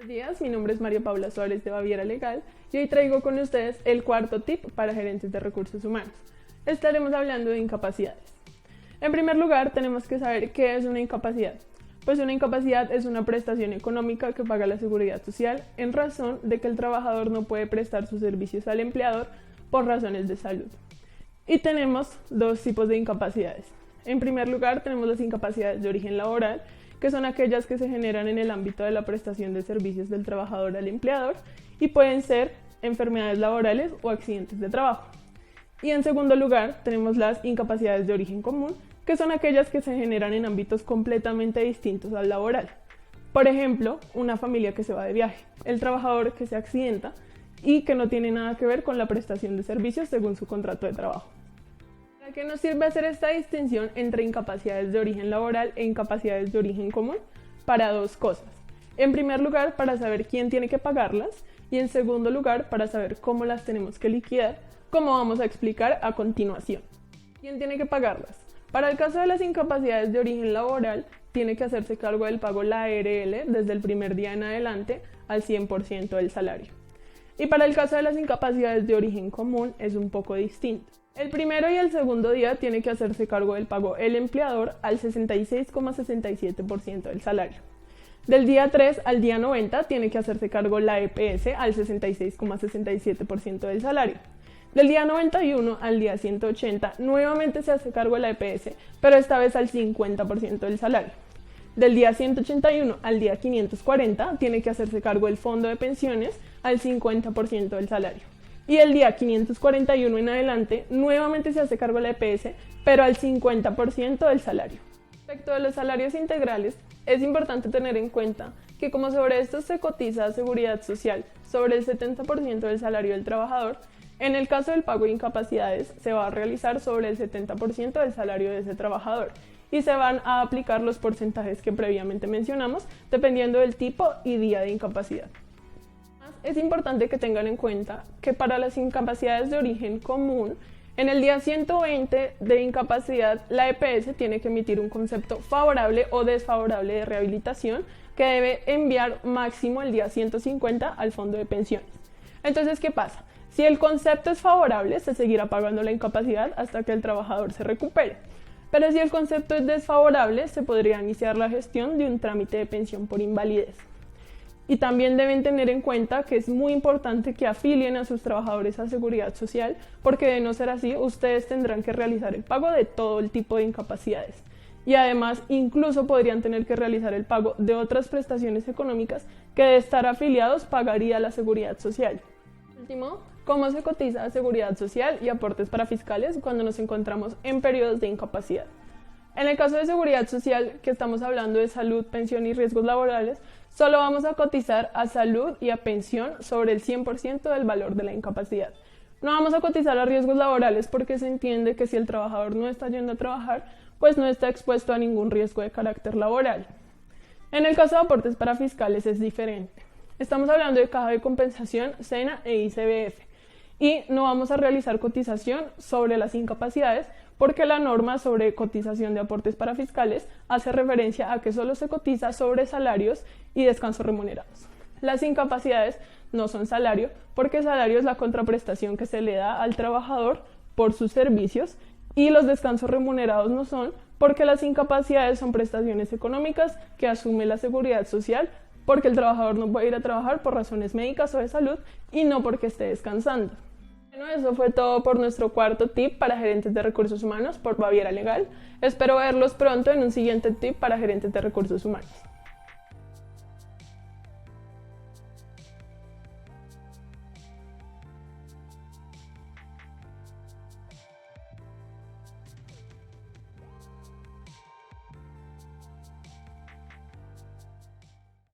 Buenos días, mi nombre es María Paula Suárez de Baviera Legal y hoy traigo con ustedes el cuarto tip para gerentes de recursos humanos. Estaremos hablando de incapacidades. En primer lugar, tenemos que saber qué es una incapacidad. Pues una incapacidad es una prestación económica que paga la Seguridad Social en razón de que el trabajador no puede prestar sus servicios al empleador por razones de salud. Y tenemos dos tipos de incapacidades. En primer lugar, tenemos las incapacidades de origen laboral, que son aquellas que se generan en el ámbito de la prestación de servicios del trabajador al empleador y pueden ser enfermedades laborales o accidentes de trabajo. Y en segundo lugar, tenemos las incapacidades de origen común, que son aquellas que se generan en ámbitos completamente distintos al laboral. Por ejemplo, una familia que se va de viaje, el trabajador que se accidenta y que no tiene nada que ver con la prestación de servicios según su contrato de trabajo. ¿Para qué nos sirve hacer esta distinción entre incapacidades de origen laboral e incapacidades de origen común? Para dos cosas. En primer lugar, para saber quién tiene que pagarlas y en segundo lugar, para saber cómo las tenemos que liquidar, como vamos a explicar a continuación. ¿Quién tiene que pagarlas? Para el caso de las incapacidades de origen laboral, tiene que hacerse cargo del pago la ARL desde el primer día en adelante al 100% del salario. Y para el caso de las incapacidades de origen común es un poco distinto. El primero y el segundo día tiene que hacerse cargo del pago el empleador al 66,67% del salario. Del día 3 al día 90 tiene que hacerse cargo la EPS al 66,67% del salario. Del día 91 al día 180 nuevamente se hace cargo la EPS, pero esta vez al 50% del salario. Del día 181 al día 540 tiene que hacerse cargo el fondo de pensiones al 50% del salario. Y el día 541 en adelante, nuevamente se hace cargo la EPS, pero al 50% del salario. Respecto a los salarios integrales, es importante tener en cuenta que como sobre estos se cotiza a Seguridad Social sobre el 70% del salario del trabajador, en el caso del pago de incapacidades se va a realizar sobre el 70% del salario de ese trabajador y se van a aplicar los porcentajes que previamente mencionamos dependiendo del tipo y día de incapacidad. Es importante que tengan en cuenta que para las incapacidades de origen común, en el día 120 de incapacidad, la EPS tiene que emitir un concepto favorable o desfavorable de rehabilitación que debe enviar máximo el día 150 al fondo de pensiones. Entonces, ¿qué pasa? Si el concepto es favorable, se seguirá pagando la incapacidad hasta que el trabajador se recupere. Pero si el concepto es desfavorable, se podría iniciar la gestión de un trámite de pensión por invalidez. Y también deben tener en cuenta que es muy importante que afilien a sus trabajadores a Seguridad Social, porque de no ser así, ustedes tendrán que realizar el pago de todo el tipo de incapacidades. Y además, incluso podrían tener que realizar el pago de otras prestaciones económicas que de estar afiliados pagaría la Seguridad Social. Último, ¿cómo se cotiza a Seguridad Social y aportes para fiscales cuando nos encontramos en periodos de incapacidad? En el caso de Seguridad Social, que estamos hablando de salud, pensión y riesgos laborales, solo vamos a cotizar a salud y a pensión sobre el 100% del valor de la incapacidad. No vamos a cotizar a riesgos laborales porque se entiende que si el trabajador no está yendo a trabajar, pues no está expuesto a ningún riesgo de carácter laboral. En el caso de aportes para fiscales es diferente. Estamos hablando de caja de compensación, SENA e ICBF. Y no vamos a realizar cotización sobre las incapacidades porque la norma sobre cotización de aportes para fiscales hace referencia a que solo se cotiza sobre salarios y descansos remunerados. Las incapacidades no son salario porque salario es la contraprestación que se le da al trabajador por sus servicios y los descansos remunerados no son porque las incapacidades son prestaciones económicas que asume la Seguridad Social porque el trabajador no puede ir a trabajar por razones médicas o de salud y no porque esté descansando. Bueno, eso fue todo por nuestro cuarto tip para gerentes de recursos humanos por Baviera Legal. Espero verlos pronto en un siguiente tip para gerentes de recursos humanos.